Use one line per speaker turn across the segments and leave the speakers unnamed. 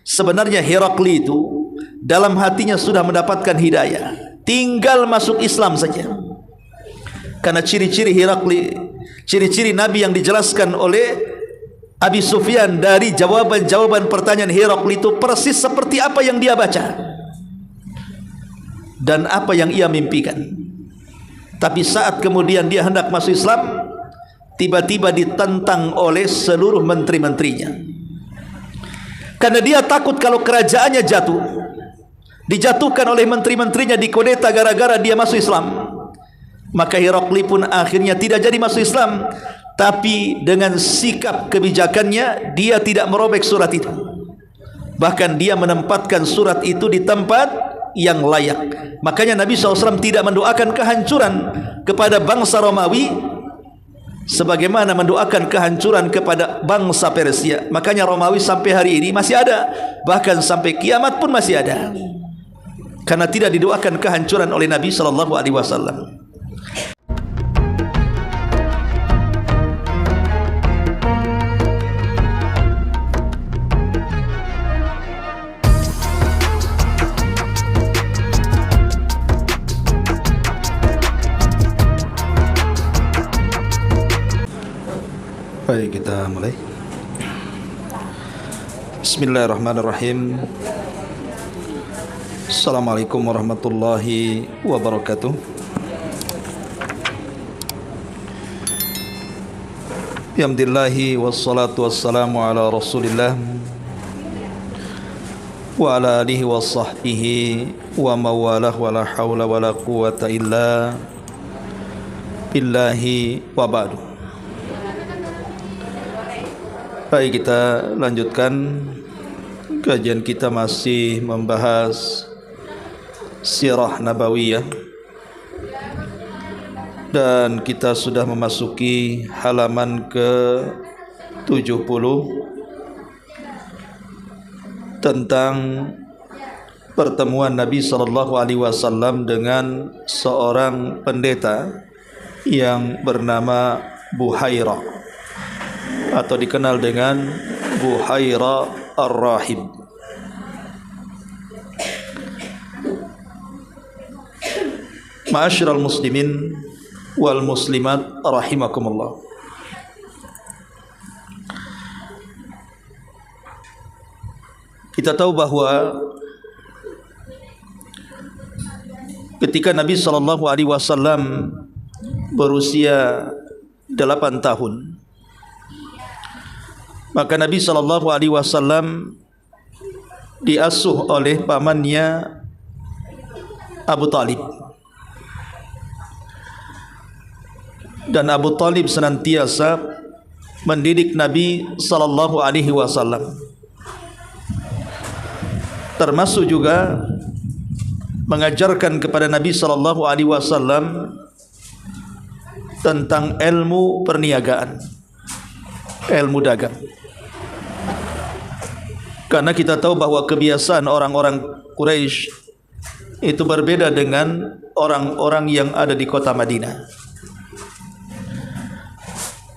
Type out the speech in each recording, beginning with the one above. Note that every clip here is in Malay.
Sebenarnya Herakli itu dalam hatinya sudah mendapatkan hidayah, tinggal masuk Islam saja. Karena ciri-ciri Herakli, ciri-ciri Nabi yang dijelaskan oleh Abi Sufyan dari jawaban-jawaban pertanyaan Herakli itu persis seperti apa yang dia baca dan apa yang ia mimpikan. Tapi saat kemudian dia hendak masuk Islam, tiba-tiba ditentang oleh seluruh menteri-menterinya. Karena dia takut kalau kerajaannya jatuh, dijatuhkan oleh menteri-menterinya, dikudeta gara-gara dia masuk Islam. Maka Herakli pun akhirnya tidak jadi masuk Islam, tapi dengan sikap kebijakannya dia tidak merobek surat itu. Bahkan dia menempatkan surat itu di tempat yang layak. Makanya Nabi SAW tidak mendoakan kehancuran kepada bangsa Romawi sebagaimana mendoakan kehancuran kepada bangsa Persia. Makanya Romawi sampai hari ini masih ada, bahkan sampai kiamat pun masih ada, karena tidak didoakan kehancuran oleh Nabi SAW. Baik, kita mulai. Bismillahirrahmanirrahim. Assalamualaikum warahmatullahi wabarakatuh. Alhamdulillahi wassalatu wassalamu ala Rasulillah wa ala alihi wa sahbihi wa mawalah wa la hawla wa la quwata illa billahi wa ba'du. Baik, kita lanjutkan kajian kita, masih membahas sirah nabawiyah, dan kita sudah memasuki halaman ke-70 tentang pertemuan Nabi SAW dengan seorang pendeta yang bernama Buhairah, atau dikenal dengan Buhairah Ar-Rahib. Ma'asyiral muslimin wal muslimat rahimakumullah. Kita tahu bahwa ketika Nabi SAW berusia 8 tahun, maka Nabi SAW diasuh oleh pamannya Abu Talib, dan Abu Talib senantiasa mendidik Nabi SAW, termasuk juga mengajarkan kepada Nabi SAW tentang ilmu perniagaan, ilmu dagang. Karena kita tahu bahwa kebiasaan orang-orang Quraisy itu berbeda dengan orang-orang yang ada di kota Madinah,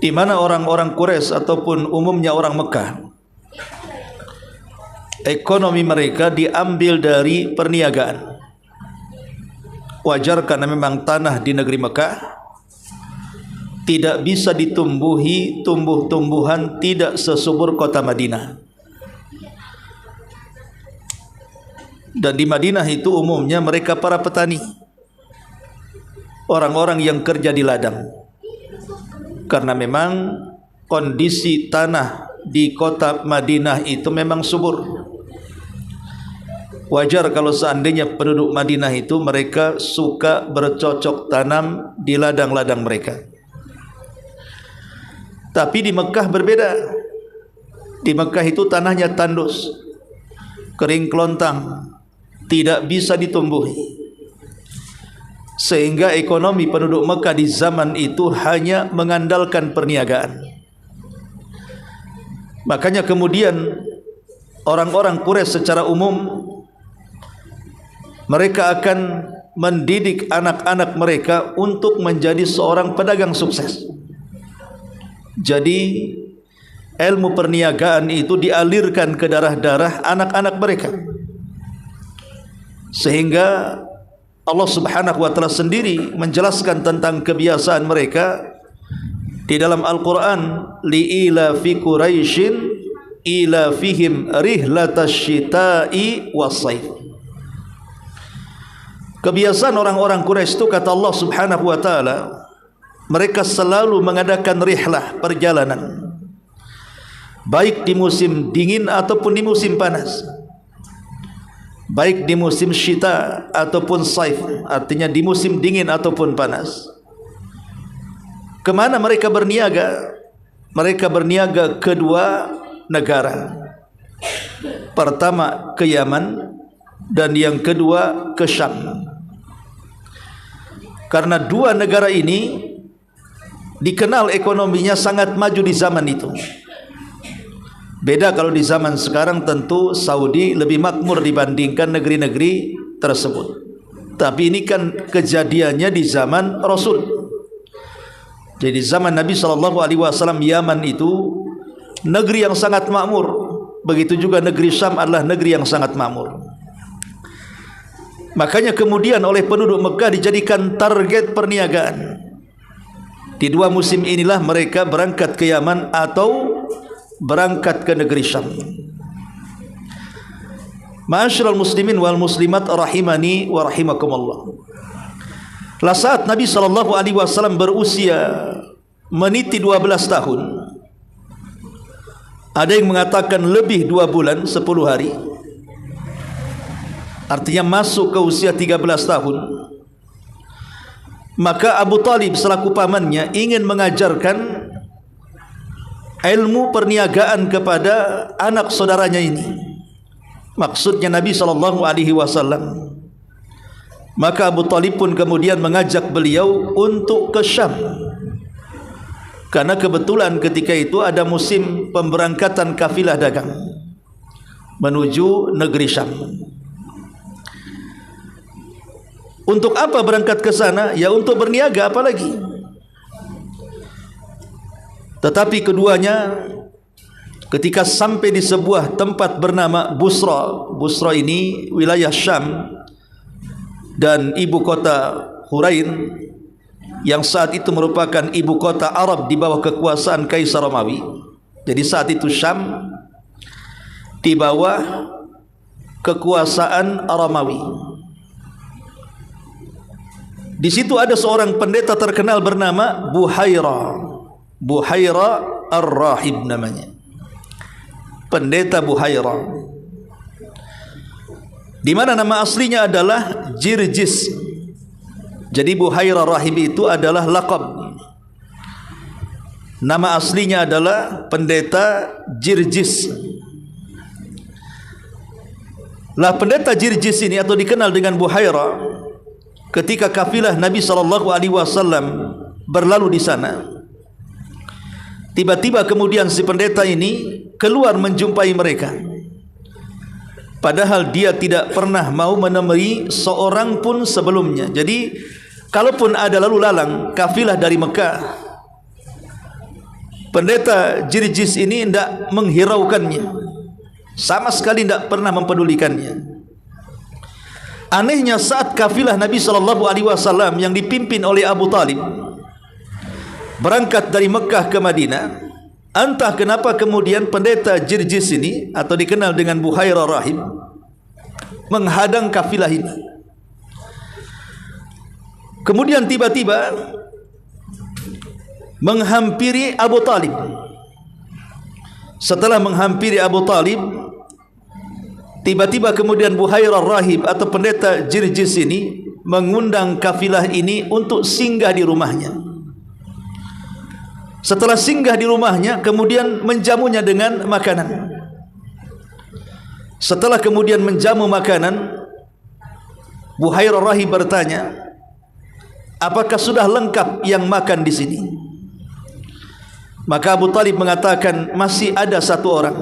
di mana orang-orang Quraisy ataupun umumnya orang Mekah, ekonomi mereka diambil dari perniagaan. Wajar karena memang tanah di negeri Mekah tidak bisa ditumbuhi tumbuh-tumbuhan tidak sesubur kota Madinah. Dan di Madinah itu umumnya mereka para petani, orang-orang yang kerja di ladang. Karena memang kondisi tanah di kota Madinah itu memang subur. Wajar kalau seandainya penduduk Madinah itu mereka suka bercocok tanam di ladang-ladang mereka. Tapi di Mekah berbeda. Di Mekah itu tanahnya tandus, kering kelontang, tidak bisa ditumbuhi, sehingga ekonomi penduduk Mekah di zaman itu hanya mengandalkan perniagaan. Makanya kemudian orang-orang Quraisy secara umum mereka akan mendidik anak-anak mereka untuk menjadi seorang pedagang sukses. Jadi ilmu perniagaan itu dialirkan ke darah-darah anak-anak mereka, sehingga Allah Subhanahu wa taala sendiri menjelaskan tentang kebiasaan mereka di dalam Al-Qur'an, li'ila fi Quraisyin ila fihim rihlatasyita'i was-saif. Kebiasaan orang-orang Quraisy itu, kata Allah Subhanahu wa taala, mereka selalu mengadakan rihlah, perjalanan, baik di musim dingin ataupun di musim panas, baik di musim syita ataupun saif, artinya di musim dingin ataupun panas. Kemana mereka berniaga? Mereka berniaga kedua negara. Pertama ke Yaman, dan yang kedua ke Syam. Karena dua negara ini dikenal ekonominya sangat maju di zaman itu. Beda kalau di zaman sekarang, tentu Saudi lebih makmur dibandingkan negeri-negeri tersebut. Tapi ini kan kejadiannya di zaman Rasul. Jadi zaman Nabi SAW, Yaman itu negeri yang sangat makmur. Begitu juga negeri Syam adalah negeri yang sangat makmur. Makanya kemudian oleh penduduk Mekah dijadikan target perniagaan. Di dua musim inilah mereka berangkat ke Yaman atau berangkat ke negeri Syam. Ma'asyiral muslimin wal muslimat rahimani wa rahimakumullah. Lah saat Nabi SAW berusia meniti 12 tahun, ada yang mengatakan lebih 2 bulan 10 hari, artinya masuk ke usia 13 tahun, maka Abu Talib selaku pamannya ingin mengajarkan ilmu perniagaan kepada anak saudaranya ini, maksudnya Nabi SAW. Maka Abu Talib pun kemudian mengajak beliau untuk ke Syam, karena kebetulan ketika itu ada musim pemberangkatan kafilah dagang menuju negeri Syam. Untuk apa berangkat ke sana? Ya untuk berniaga, apalagi. Tetapi keduanya ketika sampai di sebuah tempat bernama Busra. Busra ini wilayah Syam, dan ibu kota Hurain yang saat itu merupakan ibu kota Arab di bawah kekuasaan Kaisar Romawi. Jadi saat itu Syam di bawah kekuasaan Romawi. Di situ ada seorang pendeta terkenal bernama Buhaira Ar-Rahib namanya. Pendeta Buhaira, di mana nama aslinya adalah Jirjis. Jadi Buhaira Rahib itu adalah laqab. Nama aslinya adalah pendeta Jirjis. Lah pendeta Jirjis ini, atau dikenal dengan Buhaira, ketika kafilah Nabi SAW berlalu di sana, tiba-tiba kemudian si pendeta ini keluar menjumpai mereka, padahal dia tidak pernah mau menemui seorang pun sebelumnya. Jadi kalaupun ada lalu lalang kafilah dari Mekah, pendeta Jirjis ini tidak menghiraukannya, sama sekali tidak pernah mempedulikannya. Anehnya saat kafilah Nabi SAW yang dipimpin oleh Abu Talib berangkat dari Mekah ke Madinah, entah kenapa kemudian pendeta Jirjis ini, atau dikenal dengan Buhaira Rahib, menghadang kafilah ini. Kemudian tiba-tiba menghampiri Abu Talib. Setelah menghampiri Abu Talib, tiba-tiba kemudian Buhaira Rahib atau pendeta Jirjis ini mengundang kafilah ini untuk singgah di rumahnya. Setelah singgah di rumahnya, kemudian menjamunya dengan makanan. Setelah kemudian menjamu makanan, Buhaira Rahib bertanya, apakah sudah lengkap yang makan di sini? Maka Abu Talib mengatakan, masih ada satu orang.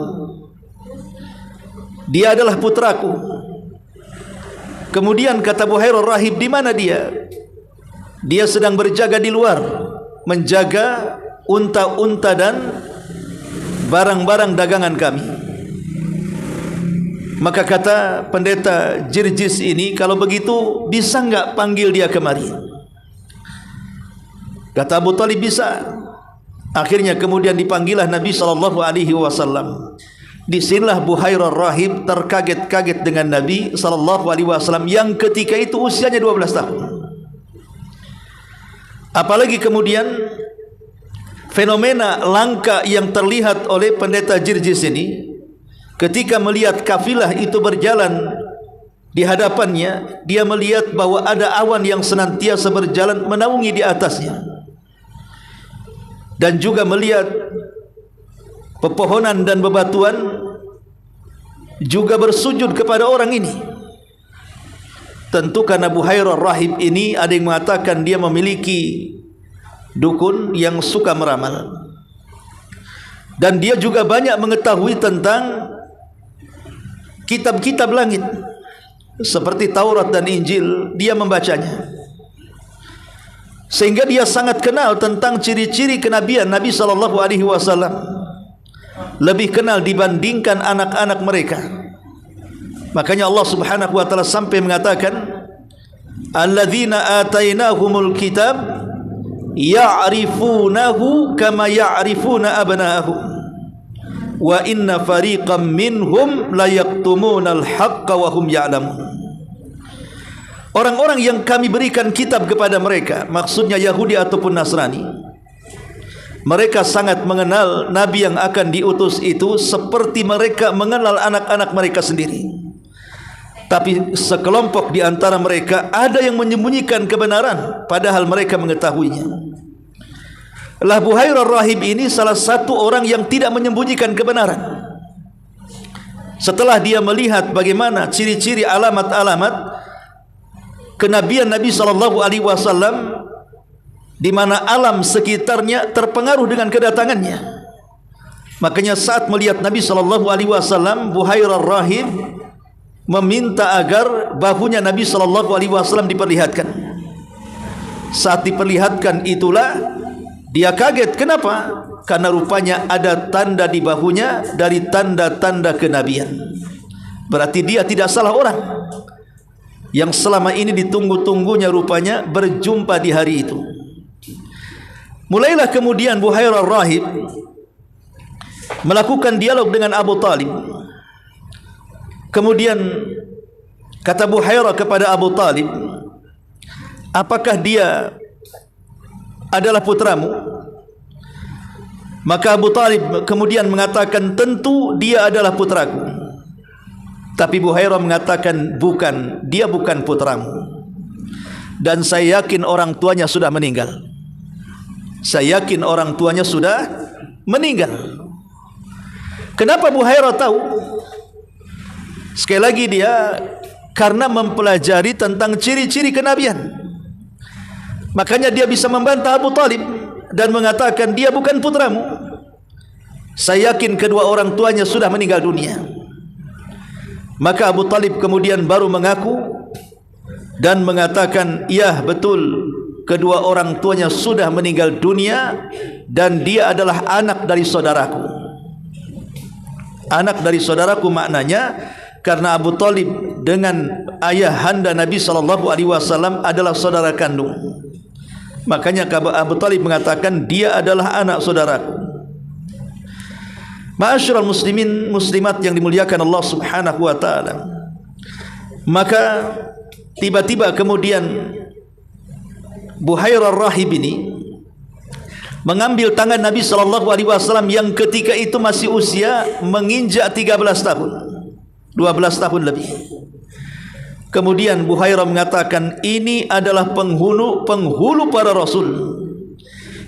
Dia adalah putraku. Kemudian kata Buhaira Rahib, di mana dia? Dia sedang berjaga di luar, menjaga unta-unta dan barang-barang dagangan kami. Maka kata pendeta Jirjis ini, kalau begitu bisa enggak panggil dia kemari? Kata Abu Talib, bisa. Akhirnya kemudian dipanggillah Nabi SAW. Disinilah Buhairah Rahib terkaget-kaget dengan Nabi SAW yang ketika itu usianya 12 tahun. Apalagi kemudian fenomena langka yang terlihat oleh pendeta Jirjis ini, ketika melihat kafilah itu berjalan di hadapannya, dia melihat bahwa ada awan yang senantiasa berjalan menaungi di atasnya, dan juga melihat pepohonan dan bebatuan juga bersujud kepada orang ini. Tentu karena Buhairah Rahib ini ada yang mengatakan dia memiliki dukun yang suka meramal, dan dia juga banyak mengetahui tentang kitab-kitab langit seperti Taurat dan Injil. Dia membacanya, sehingga dia sangat kenal tentang ciri-ciri kenabian Nabi SAW, lebih kenal dibandingkan anak-anak mereka. Makanya Allah Subhanahu wa taala sampai mengatakan, alladzina atainahumul kitab ya'rifunahu kama ya'rifuna abna'ahum wa inna fariqam minhum la yaktumunal haqqa wa hum ya'lamun. Orang-orang yang kami berikan kitab kepada mereka, maksudnya Yahudi ataupun Nasrani, mereka sangat mengenal Nabi yang akan diutus itu seperti mereka mengenal anak-anak mereka sendiri. Tapi sekelompok di antara mereka ada yang menyembunyikan kebenaran, padahal mereka mengetahuinya. Lah Buhairah Rahib ini salah satu orang yang tidak menyembunyikan kebenaran. Setelah dia melihat bagaimana ciri-ciri alamat-alamat kenabian Nabi SAW, di mana alam sekitarnya terpengaruh dengan kedatangannya, makanya saat melihat Nabi SAW, Buhairah Rahib meminta agar bahunya Nabi SAW diperlihatkan. Saat diperlihatkan itulah dia kaget. Kenapa? Karena rupanya ada tanda di bahunya dari tanda-tanda kenabian. Berarti dia tidak salah orang yang selama ini ditunggu-tunggunya rupanya berjumpa di hari itu. Mulailah kemudian Buhairah Rahib melakukan dialog dengan Abu Talib. Kemudian kata Buhairah kepada Abu Talib, apakah dia adalah putramu? Maka Abu Talib kemudian mengatakan, tentu dia adalah putraku. Tapi Buhairah mengatakan, bukan, dia bukan putramu, dan saya yakin orang tuanya sudah meninggal. Saya yakin orang tuanya sudah meninggal. Kenapa Buhairah tahu? Sekali lagi dia karena mempelajari tentang ciri-ciri kenabian. Makanya dia bisa membantah Abu Talib dan mengatakan dia bukan putramu. Saya yakin kedua orang tuanya sudah meninggal dunia. Maka Abu Talib kemudian baru mengaku dan mengatakan, iya betul, kedua orang tuanya sudah meninggal dunia dan dia adalah anak dari saudaraku. Anak dari saudaraku maknanya karena Abu Talib dengan ayahanda Nabi SAW adalah saudara kandung. Makanya Abu Talib mengatakan dia adalah anak saudaraku. Ma'asyiral muslimin muslimat yang dimuliakan Allah Subhanahu wa taala. Maka tiba-tiba kemudian Buhairah Rahib ini mengambil tangan Nabi SAW yang ketika itu masih usia menginjak 13 tahun, 12 tahun lebih. Kemudian Buhairah mengatakan, ini adalah penghulu para rasul.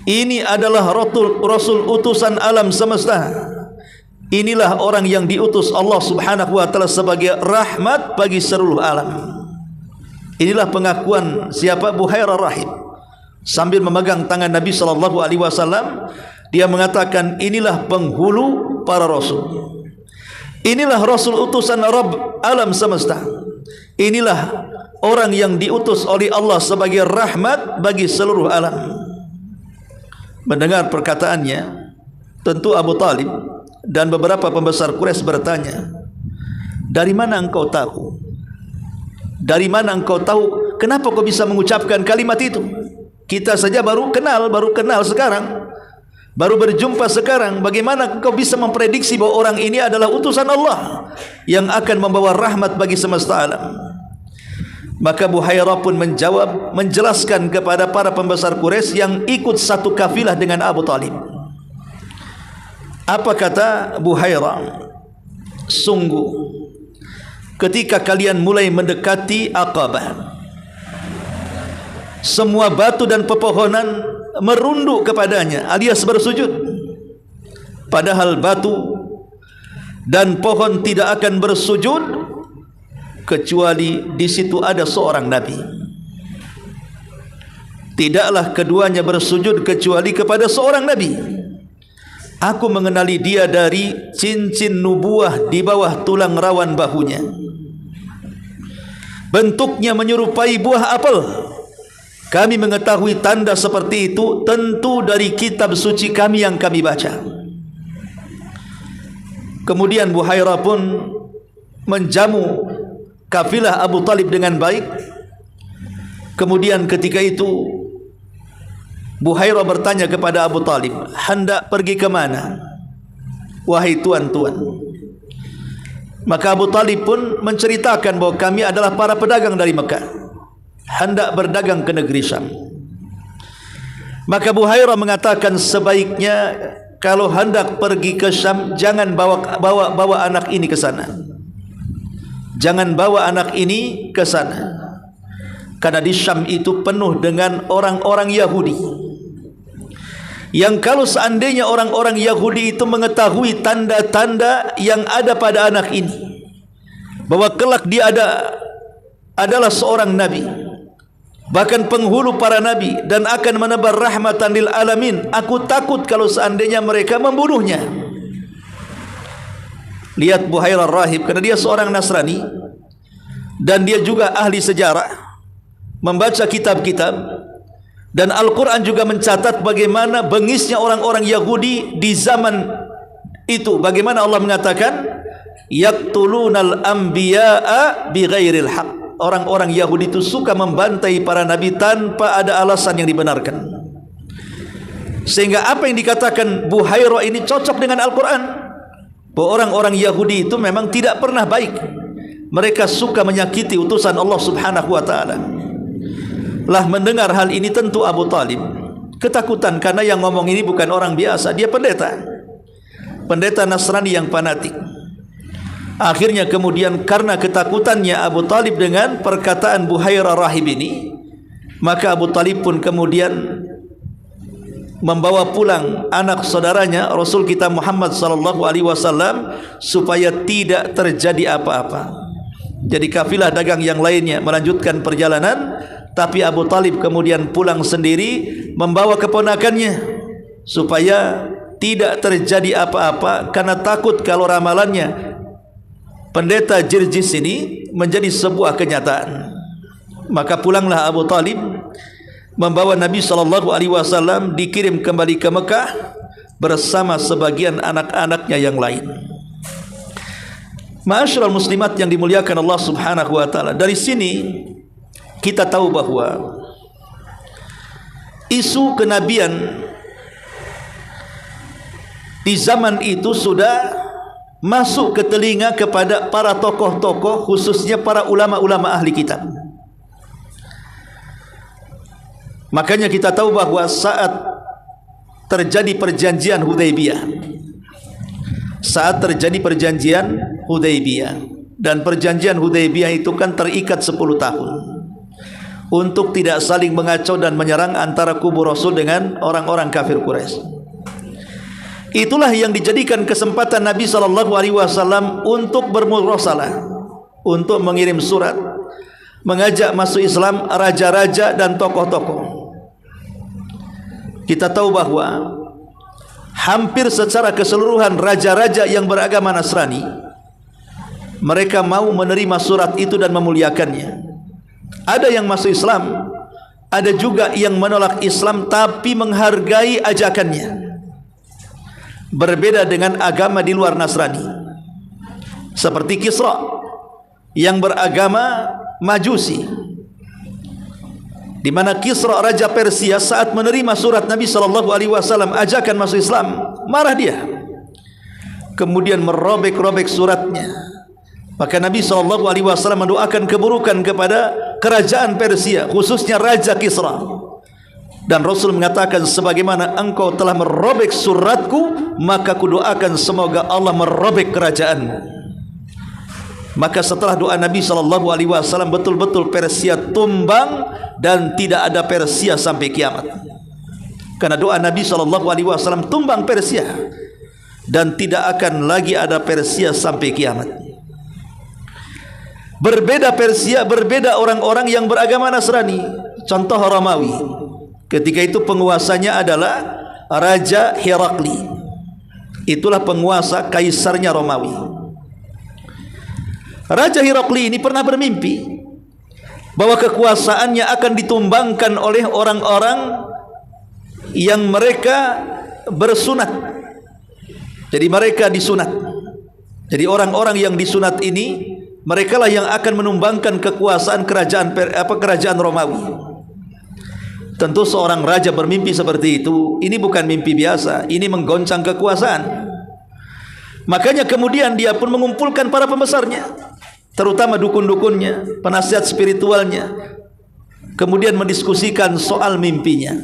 Ini adalah rasul utusan alam semesta. Inilah orang yang diutus Allah Subhanahu wa taala sebagai rahmat bagi seluruh alam. Inilah pengakuan siapa? Buhairah Rahib. Sambil memegang tangan Nabi SAW, dia mengatakan, inilah penghulu para rasul. Inilah rasul utusan Rabb alam semesta. Inilah orang yang diutus oleh Allah sebagai rahmat bagi seluruh alam. Mendengar perkataannya, tentu Abu Talib dan beberapa pembesar Quraisy bertanya, dari mana engkau tahu? Dari mana engkau tahu? Kenapa kau bisa mengucapkan kalimat itu? Kita saja baru kenal sekarang, baru berjumpa sekarang. Bagaimana engkau bisa memprediksi bahwa orang ini adalah utusan Allah yang akan membawa rahmat bagi semesta alam? Maka Buhairah pun menjawab, menjelaskan kepada para pembesar Quraisy yang ikut satu kafilah dengan Abu Talib. Apa kata Buhairah? Sungguh, ketika kalian mulai mendekati Aqabah, semua batu dan pepohonan merunduk kepadanya alias bersujud. Padahal batu dan pohon tidak akan bersujud kecuali di situ ada seorang nabi. Tidaklah keduanya bersujud kecuali kepada seorang nabi. Aku mengenali dia dari cincin nubuah di bawah tulang rawan bahunya. Bentuknya menyerupai buah apel. Kami mengetahui tanda seperti itu tentu dari kitab suci kami yang kami baca. Kemudian Buhairah pun menjamu kafilah Abu Talib dengan baik. Kemudian ketika itu Buhairah bertanya kepada Abu Talib, hendak pergi ke mana, wahai tuan-tuan? Maka Abu Talib pun menceritakan bahwa kami adalah para pedagang dari Mekah, hendak berdagang ke negeri Syam. Maka Buhairah mengatakan, sebaiknya kalau hendak pergi ke Syam jangan bawa anak ini ke sana. Jangan bawa anak ini ke sana. Karena di Syam itu penuh dengan orang-orang Yahudi, yang kalau seandainya orang-orang Yahudi itu mengetahui tanda-tanda yang ada pada anak ini, bahwa kelak dia adalah seorang nabi, bahkan penghulu para nabi, dan akan menebar rahmatan lil alamin, aku takut kalau seandainya mereka membunuhnya. Lihat Buhairah rahib, karena dia seorang Nasrani dan dia juga ahli sejarah, membaca kitab-kitab, dan Al-Quran juga mencatat bagaimana bengisnya orang-orang Yahudi di zaman itu. Bagaimana Allah mengatakan, yaqtulunal anbiya'a bighairil haq. Orang-orang Yahudi itu suka membantai para nabi tanpa ada alasan yang dibenarkan. Sehingga apa yang dikatakan Buhairah ini cocok dengan Al-Quran, bahwa orang-orang Yahudi itu memang tidak pernah baik. Mereka suka menyakiti utusan Allah subhanahu wa ta'ala. Lah mendengar hal ini tentu Abu Talib ketakutan, karena yang ngomong ini bukan orang biasa, dia pendeta Nasrani yang fanatik. Akhirnya kemudian karena ketakutannya Abu Talib dengan perkataan Buhairah rahib ini, maka Abu Talib pun kemudian membawa pulang anak saudaranya Rasul kita Muhammad sallallahu alaihi wasallam supaya tidak terjadi apa-apa. Jadi kafilah dagang yang lainnya melanjutkan perjalanan, tapi Abu Talib kemudian pulang sendiri membawa keponakannya supaya tidak terjadi apa-apa, karena takut kalau ramalannya pendeta Jirjis ini menjadi sebuah kenyataan. Maka pulanglah Abu Talib membawa Nabi SAW dikirim kembali ke Mekah bersama sebagian anak-anaknya yang lain. Ma'asyiral muslimat yang dimuliakan Allah subhanahu wa ta'ala, dari sini kita tahu bahwa isu kenabian di zaman itu sudah masuk ke telinga kepada para tokoh-tokoh, khususnya para ulama-ulama ahli kitab. Makanya kita tahu bahwa saat terjadi perjanjian Hudaybiyah, dan perjanjian Hudaybiyah itu kan terikat 10 tahun untuk tidak saling mengacau dan menyerang antara kubu Rasul dengan orang-orang kafir Quraisy. Itulah yang dijadikan kesempatan Nabi SAW untuk bermurasalah, untuk mengirim surat, mengajak masuk Islam raja-raja dan tokoh-tokoh. Kita tahu bahwa hampir secara keseluruhan raja-raja yang beragama Nasrani, mereka mau menerima surat itu dan memuliakannya. Ada yang masuk Islam, ada juga yang menolak Islam tapi menghargai ajakannya. berbeda dengan agama di luar Nasrani, seperti Kisra yang beragama Majusi, di mana Kisra raja Persia saat menerima surat Nabi SAW ajakan masuk Islam, marah dia, kemudian merobek-robek suratnya. Maka Nabi SAW mendoakan keburukan kepada kerajaan Persia, khususnya Raja Kisra. Dan Rasul mengatakan, sebagaimana engkau telah merobek suratku, maka kudoakan semoga Allah merobek kerajaanmu. Maka setelah doa Nabi SAW, betul-betul Persia tumbang dan tidak ada Persia sampai kiamat. Karena doa Nabi SAW, tumbang Persia dan tidak akan lagi ada Persia sampai kiamat. Berbeda Persia, berbeda orang-orang yang beragama Nasrani. Contoh Romawi, ketika itu penguasanya adalah Raja Herakli. Itulah penguasa kaisarnya Romawi. Raja Herakli ini pernah bermimpi bahwa kekuasaannya akan ditumbangkan oleh orang-orang yang mereka bersunat. Jadi mereka disunat. Jadi orang-orang yang disunat ini, merekalah yang akan menumbangkan kekuasaan kerajaan Romawi. Tentu seorang raja bermimpi seperti itu, ini bukan mimpi biasa, ini menggoncang kekuasaan. Makanya kemudian dia pun mengumpulkan para pembesarnya, terutama dukun-dukunnya, penasihat spiritualnya, kemudian mendiskusikan soal mimpinya.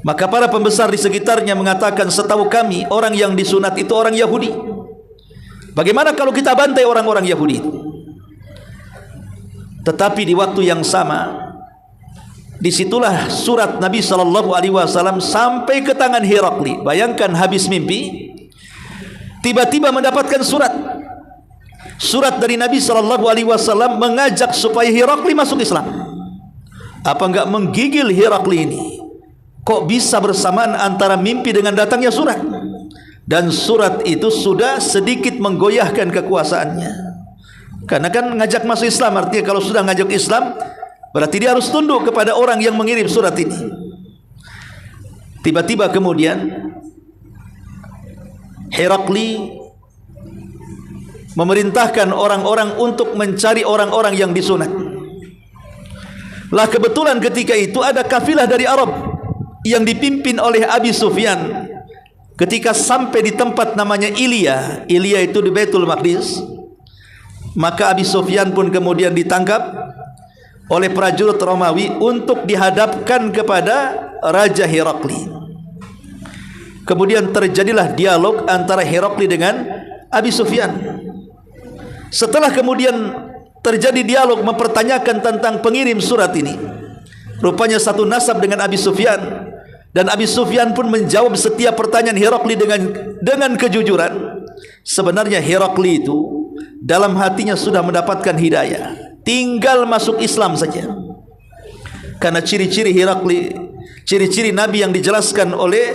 Maka para pembesar di sekitarnya mengatakan, setahu kami orang yang disunat itu orang Yahudi. Bagaimana kalau kita bantai orang-orang Yahudi itu? Tetapi di waktu yang sama, disitulah surat Nabi SAW sampai ke tangan Herakli. Bayangkan habis mimpi, tiba-tiba mendapatkan surat dari Nabi SAW mengajak supaya Herakli masuk Islam. Apa enggak menggigil Herakli ini? Kok bisa bersamaan antara mimpi dengan datangnya surat? Dan surat itu sudah sedikit menggoyahkan kekuasaannya. Karena kan ngajak masuk Islam, artinya kalau sudah ngajak Islam, berarti dia harus tunduk kepada orang yang mengirim surat ini. Tiba-tiba kemudian Herakli memerintahkan orang-orang untuk mencari orang-orang yang disunat. Lah kebetulan ketika itu ada kafilah dari Arab yang dipimpin oleh Abi Sufyan. Ketika sampai di tempat namanya Ilya itu di Baitul Maqdis, maka Abi Sufyan pun kemudian ditangkap oleh prajurit Romawi untuk dihadapkan kepada Raja Herakli. Kemudian terjadilah dialog antara Herakli dengan Abi Sufyan. Setelah kemudian terjadi dialog mempertanyakan tentang pengirim surat ini, rupanya satu nasab dengan Abi Sufyan, dan Abi Sufyan pun menjawab setiap pertanyaan Herakli dengan kejujuran. Sebenarnya Herakli itu dalam hatinya sudah mendapatkan hidayah, tinggal masuk Islam saja. Karena ciri-ciri Herakli, ciri-ciri Nabi yang dijelaskan oleh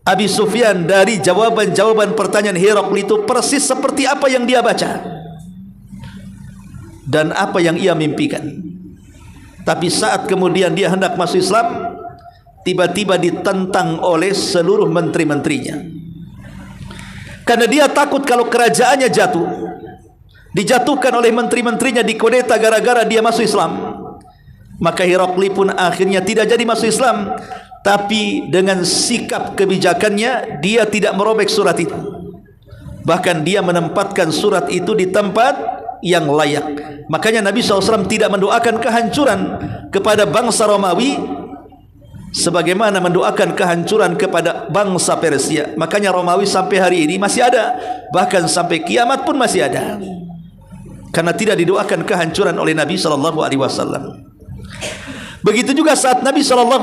Abi Sufyan dari jawaban-jawaban pertanyaan Herakli itu persis seperti apa yang dia baca dan apa yang ia mimpikan. Tapi saat kemudian dia hendak masuk Islam, tiba-tiba ditentang oleh seluruh menteri-menterinya. Karena dia takut kalau kerajaannya jatuh, dijatuhkan oleh menteri-menterinya, dikudeta gara-gara dia masuk Islam. Maka Herakli pun akhirnya tidak jadi masuk Islam. Tapi dengan sikap kebijakannya, dia tidak merobek surat itu. Bahkan dia menempatkan surat itu di tempat yang layak. Makanya Nabi SAW tidak mendoakan kehancuran kepada bangsa Romawi sebagaimana mendoakan kehancuran kepada bangsa Persia. Makanya Romawi sampai hari ini masih ada, bahkan sampai kiamat pun masih ada, karena tidak didoakan kehancuran oleh Nabi SAW. Begitu juga saat Nabi SAW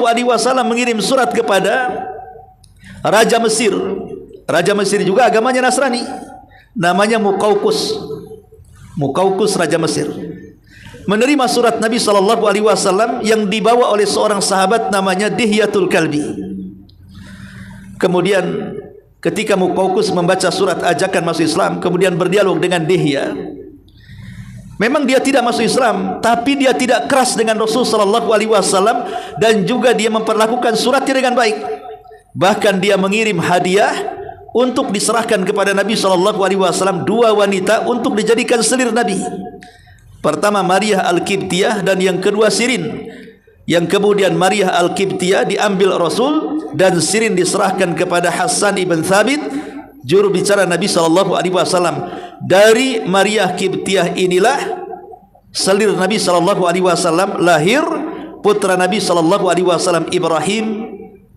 mengirim surat kepada Raja Mesir. Raja Mesir juga agamanya Nasrani, namanya Muqawqus Raja Mesir. Menerima surat Nabi SAW yang dibawa oleh seorang sahabat namanya Dihyatul Kalbi. Kemudian ketika Muqawqus membaca surat ajakan masuk Islam, kemudian berdialog dengan Dihya. Memang dia tidak masuk Islam, tapi dia tidak keras dengan Rasul SAW, dan juga dia memperlakukan suratnya dengan baik. Bahkan dia mengirim hadiah untuk diserahkan kepada Nabi SAW, 2 wanita untuk dijadikan selir Nabi. Pertama Maria Al-Qibtiyah dan yang kedua Sirin. Yang kemudian Maria Al-Qibtiyah diambil Rasul dan Sirin diserahkan kepada Hasan ibn Thabit, juru bicara Nabi SAW. Dari Maria Qibtiyah inilah selir Nabi SAW lahir, putra Nabi SAW Ibrahim,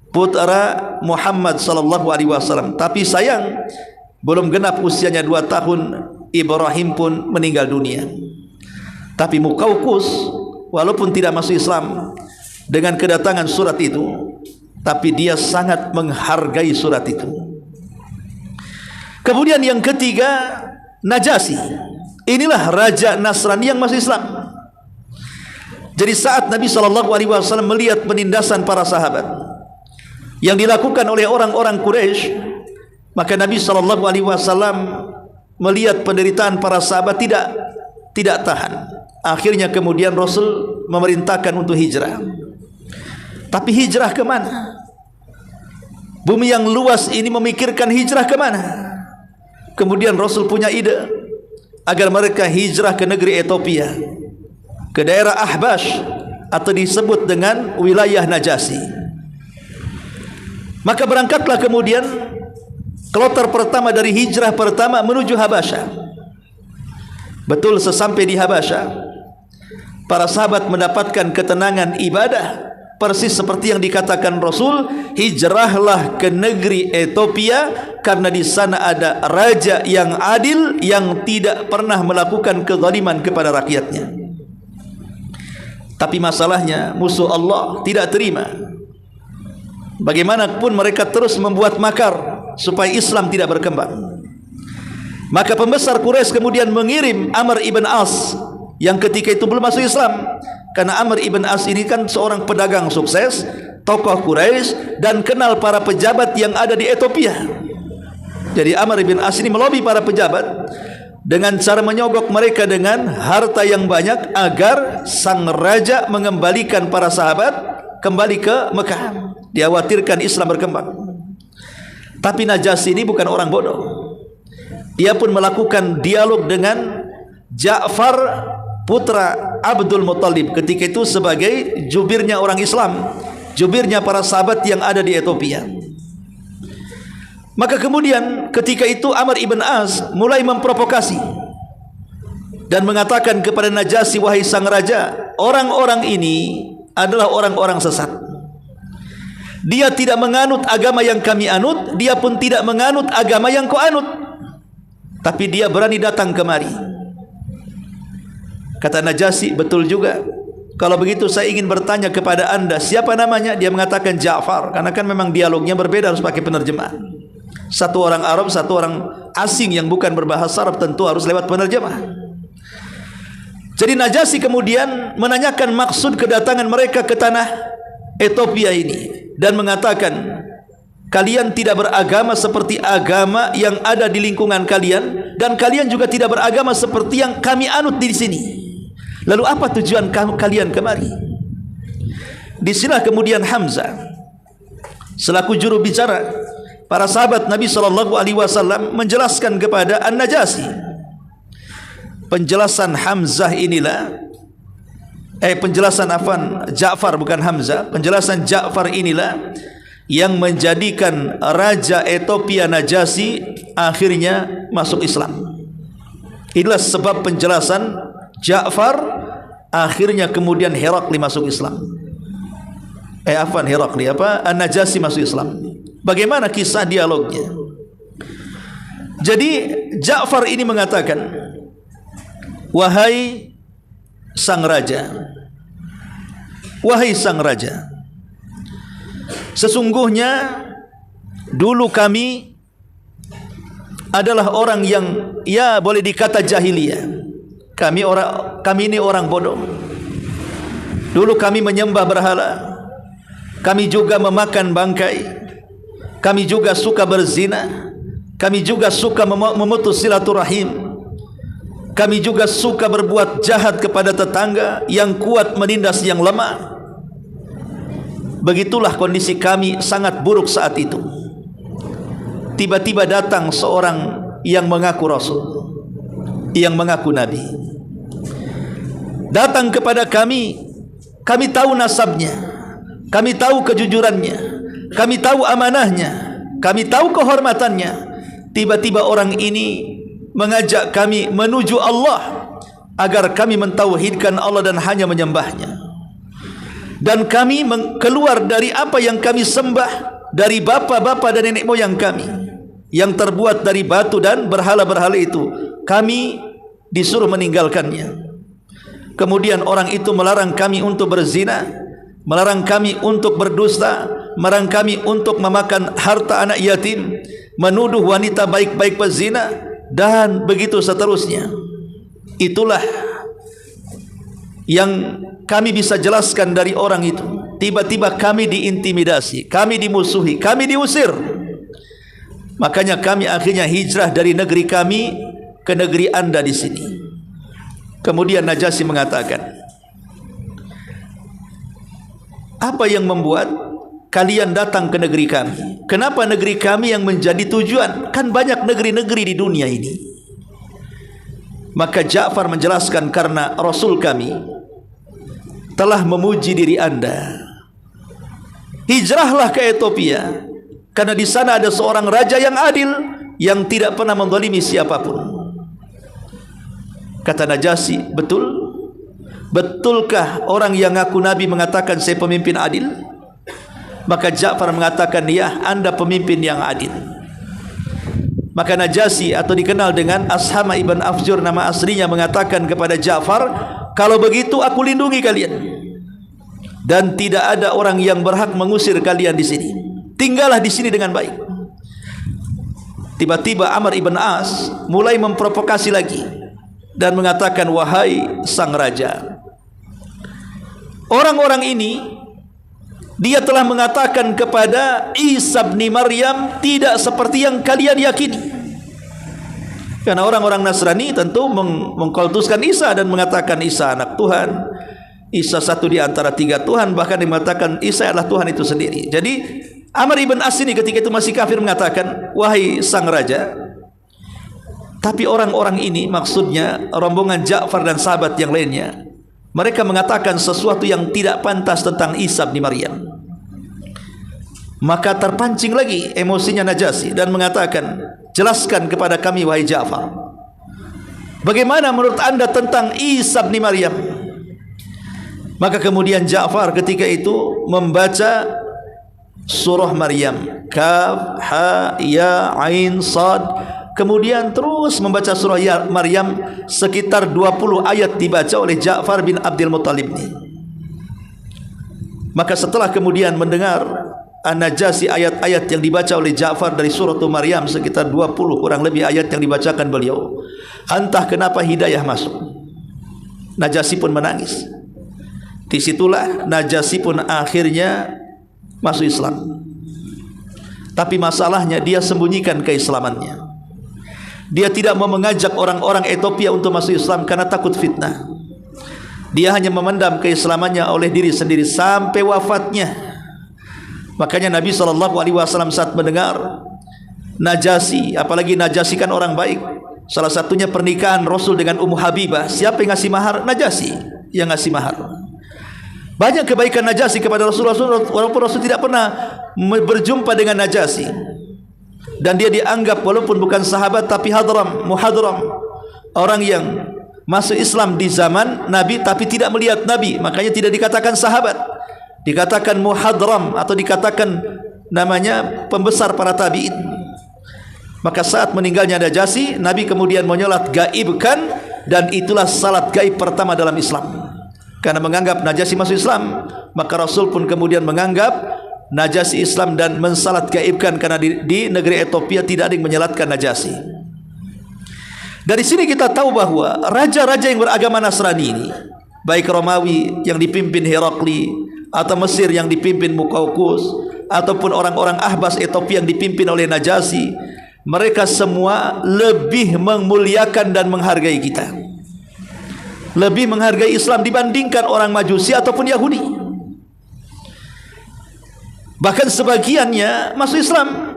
putra Muhammad SAW. Tapi sayang, belum genap usianya 2 tahun, Ibrahim pun meninggal dunia. Tapi Muqawqis walaupun tidak masuk Islam dengan kedatangan surat itu, tapi dia sangat menghargai surat itu. Kemudian yang ketiga, Najasyi. Inilah raja Nasrani yang masuk Islam. Jadi saat Nabi SAW melihat penindasan para sahabat yang dilakukan oleh orang-orang Quraisy, maka Nabi SAW melihat penderitaan para sahabat tidak tahan. Akhirnya kemudian Rasul memerintahkan untuk hijrah. Tapi hijrah ke mana? Bumi yang luas ini memikirkan hijrah ke mana? Kemudian Rasul punya ide agar mereka hijrah ke negeri Ethiopia, ke daerah Ahbash atau disebut dengan wilayah Najasyi. Maka berangkatlah kemudian kloter pertama dari hijrah pertama menuju Habasyah. Betul, sesampai di Habasyah, para sahabat mendapatkan ketenangan ibadah, persis seperti yang dikatakan Rasul, hijrahlah ke negeri Ethiopia karena di sana ada raja yang adil yang tidak pernah melakukan kezaliman kepada rakyatnya. Tapi masalahnya musuh Allah tidak terima. Bagaimanapun mereka terus membuat makar supaya Islam tidak berkembang. Maka pembesar Quraisy kemudian mengirim Amr ibn As yang ketika itu belum masuk Islam, karena Amr ibn As ini kan seorang pedagang sukses, tokoh Quraisy dan kenal para pejabat yang ada di Ethiopia. Jadi Amr ibn As ini melobi para pejabat dengan cara menyogok mereka dengan harta yang banyak agar sang raja mengembalikan para sahabat kembali ke Mekah. Dikhawatirkan Islam berkembang. Tapi Najasyi ini bukan orang bodoh. Dia pun melakukan dialog dengan Ja'far putra Abdul Muttalib, ketika itu sebagai jubirnya orang Islam, jubirnya para sahabat yang ada di Ethiopia. Maka kemudian ketika itu Amr ibn As mulai memprovokasi dan mengatakan kepada Najasyi, wahai sang raja, orang-orang ini adalah orang-orang sesat. Dia tidak menganut agama yang kami anut, dia pun tidak menganut agama yang kau anut. Tapi dia berani datang kemari. Kata Najasyi, betul juga. Kalau begitu saya ingin bertanya kepada anda, siapa namanya? Dia mengatakan Ja'far. Karena kan memang dialognya berbeda, harus pakai penerjemah. Satu orang Arab, satu orang asing yang bukan berbahasa Arab, tentu harus lewat penerjemah. Jadi Najasyi kemudian menanyakan maksud kedatangan mereka ke tanah Ethiopia ini dan mengatakan, kalian tidak beragama seperti agama yang ada di lingkungan kalian, dan kalian juga tidak beragama seperti yang kami anut di sini. Lalu apa tujuan kalian kemari? Disinilah kemudian Hamzah selaku juru bicara para sahabat Nabi SAW menjelaskan kepada An-Najasyi. Penjelasan Hamzah inilah penjelasan Ja'far, bukan Hamzah. Penjelasan Ja'far inilah yang menjadikan raja Ethiopia Najasyi akhirnya masuk Islam. Inilah sebab penjelasan Ja'far, akhirnya kemudian Herakli masuk Islam. Herakli An-Najasyi masuk Islam. Bagaimana kisah dialognya? Jadi Ja'far ini mengatakan, wahai sang raja, wahai sang raja, sesungguhnya dulu kami adalah orang yang boleh dikata jahiliyah. Kami ini orang bodoh. Dulu kami menyembah berhala, kami juga memakan bangkai, kami juga suka berzina, kami juga suka memutus silaturahim, kami juga suka berbuat jahat kepada tetangga, yang kuat menindas yang lemah. Begitulah kondisi kami sangat buruk saat itu. Tiba-tiba datang seorang yang mengaku Rasul, yang mengaku Nabi, datang kepada kami. Kami tahu nasabnya, kami tahu kejujurannya, kami tahu amanahnya, kami tahu kehormatannya. Tiba-tiba orang ini mengajak kami menuju Allah, agar kami mentauhidkan Allah dan hanya menyembahnya. Dan kami keluar dari apa yang kami sembah dari bapa-bapa dan nenek moyang kami, yang terbuat dari batu dan berhala-berhala itu. Kami disuruh meninggalkannya. Kemudian orang itu melarang kami untuk berzina, melarang kami untuk berdusta, melarang kami untuk memakan harta anak yatim, menuduh wanita baik-baik pezina, dan begitu seterusnya. Itulah yang kami bisa jelaskan dari orang itu. Tiba-tiba kami diintimidasi, kami dimusuhi, kami diusir. Makanya kami akhirnya hijrah dari negeri kami ke negeri Anda di sini. Kemudian Najasyi mengatakan, apa yang membuat kalian datang ke negeri kami? Kenapa negeri kami yang menjadi tujuan? Kan banyak negeri-negeri di dunia ini. Maka Ja'far menjelaskan, karena Rasul kami telah memuji diri Anda. Hijrahlah ke Ethiopia, karena di sana ada seorang raja yang adil, yang tidak pernah menzalimi siapapun. Kata Najasyi, betul? Betulkah orang yang ngaku Nabi mengatakan saya pemimpin adil? Maka Ja'far mengatakan, ya, Anda pemimpin yang adil. Maka Najasyi, atau dikenal dengan Ashama ibn Afjur nama aslinya, mengatakan kepada Ja'far, kalau begitu aku lindungi kalian, dan tidak ada orang yang berhak mengusir kalian di sini. Tinggallah di sini dengan baik. Tiba-tiba Amr ibn As mulai memprovokasi lagi dan mengatakan, wahai sang raja, orang-orang ini, dia telah mengatakan kepada Isa bin Maryam tidak seperti yang kalian yakini. Karena orang-orang Nasrani tentu mengkultuskan Isa dan mengatakan Isa anak Tuhan, Isa satu di antara tiga Tuhan, bahkan mengatakan Isa adalah Tuhan itu sendiri. Jadi Amr ibn As ini ketika itu masih kafir mengatakan, wahai sang raja, tapi orang-orang ini, maksudnya rombongan Ja'far dan sahabat yang lainnya, mereka mengatakan sesuatu yang tidak pantas tentang Isa bin Maryam. Maka terpancing lagi emosinya Najasyi dan mengatakan, jelaskan kepada kami wahai Ja'far, bagaimana menurut anda tentang Isa bin Maryam? Maka kemudian Ja'far ketika itu membaca surah Maryam, Kaf, Ha, Ya, Ain, Sad. Kemudian terus membaca surah Maryam, sekitar 20 ayat dibaca oleh Ja'far bin Abdul Muttalib ini. Maka setelah kemudian mendengar Najasyi ayat-ayat yang dibaca oleh Ja'far dari surah Maryam, sekitar 20 kurang lebih ayat yang dibacakan beliau, entah kenapa hidayah masuk. Najasyi pun menangis. Disitulah Najasyi pun akhirnya masuk Islam. Tapi masalahnya dia sembunyikan keislamannya. Dia tidak mau mengajak orang-orang Ethiopia untuk masuk Islam karena takut fitnah. Dia hanya memendam keislamannya oleh diri sendiri sampai wafatnya. Makanya Nabi SAW saat mendengar Najasyi, apalagi Najasyi kan orang baik, salah satunya pernikahan Rasul dengan Ummu Habibah, siapa yang ngasih mahar? Najasyi yang ngasih mahar. Banyak kebaikan Najasyi kepada Rasulullah, walaupun Rasul tidak pernah berjumpa dengan Najasyi. Dan dia dianggap walaupun bukan sahabat tapi muhadram, orang yang masuk Islam di zaman Nabi tapi tidak melihat Nabi, makanya tidak dikatakan sahabat, dikatakan muhadram atau dikatakan namanya pembesar para tabi'in. Maka saat meninggalnya Najasyi, Nabi kemudian menyolat gaibkan, dan itulah salat gaib pertama dalam Islam. Karena menganggap Najasyi masuk Islam, maka Rasul pun kemudian menganggap Najasyi Islam dan mensalat gaibkan, karena di negeri Ethiopia tidak ada yang menyalatkan Najasyi. Dari sini kita tahu bahwa raja-raja yang beragama Nasrani ini, baik Romawi yang dipimpin Herakli, atau Mesir yang dipimpin Muqawqis, ataupun orang-orang Ahbas Ethiopia yang dipimpin oleh Najasyi, mereka semua lebih memuliakan dan menghargai kita, lebih menghargai Islam dibandingkan orang Majusi ataupun Yahudi. Bahkan sebagiannya masuk Islam.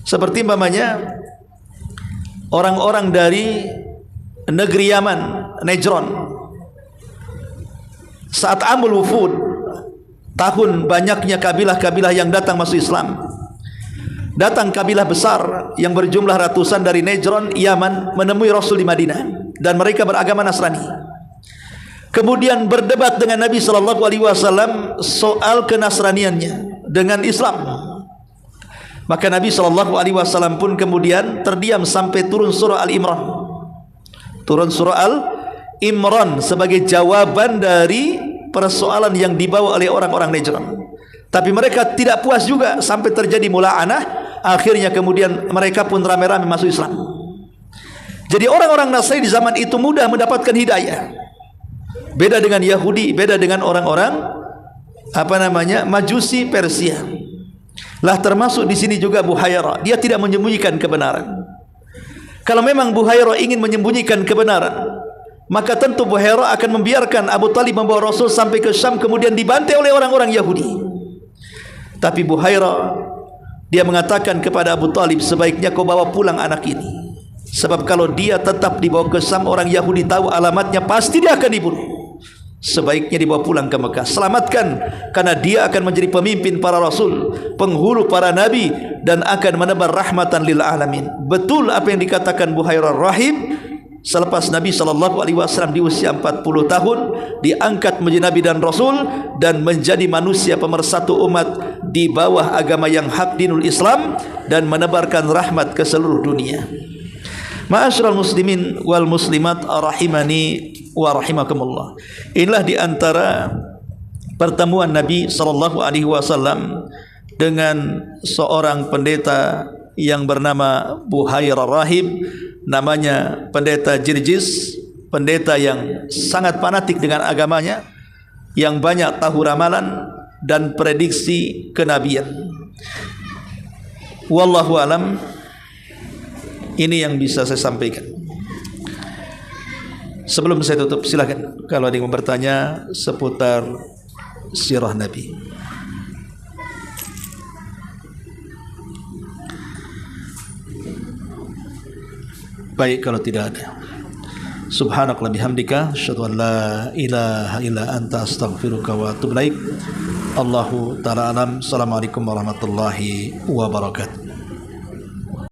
Seperti umpamanya orang-orang dari negeri Yaman, Najran. Saat Amul Wufud, tahun banyaknya kabilah-kabilah yang datang masuk Islam, datang kabilah besar yang berjumlah ratusan dari Najran, Yaman, menemui Rasul di Madinah, dan mereka beragama Nasrani. Kemudian berdebat dengan Nabi SAW soal kenasraniannya dengan Islam. Maka Nabi SAW pun kemudian terdiam sampai turun surah Al-Imran. Turun surah Al-Imran sebagai jawaban dari persoalan yang dibawa oleh orang-orang Najran. Tapi mereka tidak puas juga sampai terjadi mula'anah. Akhirnya kemudian mereka pun ramai-ramai masuk Islam. Jadi orang-orang Nasrani di zaman itu mudah mendapatkan hidayah. Beda dengan Yahudi, beda dengan orang-orang Majusi Persia. Lah termasuk di sini juga Buhairah. Dia tidak menyembunyikan kebenaran. Kalau memang Buhairah ingin menyembunyikan kebenaran, maka tentu Buhairah akan membiarkan Abu Talib membawa Rasul sampai ke Syam, kemudian dibantai oleh orang-orang Yahudi. Tapi Buhairah, dia mengatakan kepada Abu Talib, sebaiknya kau bawa pulang anak ini. Sebab kalau dia tetap dibawa ke Syam, orang Yahudi tahu alamatnya, pasti dia akan dibunuh. Sebaiknya dibawa pulang ke Mekah. Selamatkan, karena dia akan menjadi pemimpin para rasul, penghulu para nabi, dan akan menebar rahmatan lil alamin. Betul apa yang dikatakan Buhairah rahim. Selepas Nabi SAW di usia 40 tahun diangkat menjadi nabi dan rasul, dan menjadi manusia pemersatu umat di bawah agama yang hak, dinul Islam, dan menebarkan rahmat ke seluruh dunia. Ma'asyiral muslimin wal muslimat rahimani wa rahimakumullah. Inilah di antara pertemuan Nabi SAW dengan seorang pendeta yang bernama Buhairah rahib, namanya pendeta Jirjis, pendeta yang sangat fanatik dengan agamanya, yang banyak tahu ramalan dan prediksi kenabian. Wallahu alam. Ini yang bisa saya sampaikan. Sebelum saya tutup, silakan kalau ada yang mau bertanya seputar sirah Nabi. Baik, kalau tidak ada, subhanakallahumma bihamdika asyhadu an la ilaha illa anta astaghfiruka wa atubu ilaik. Allahu ta'ala alam. Assalamualaikum warahmatullahi wabarakatuh.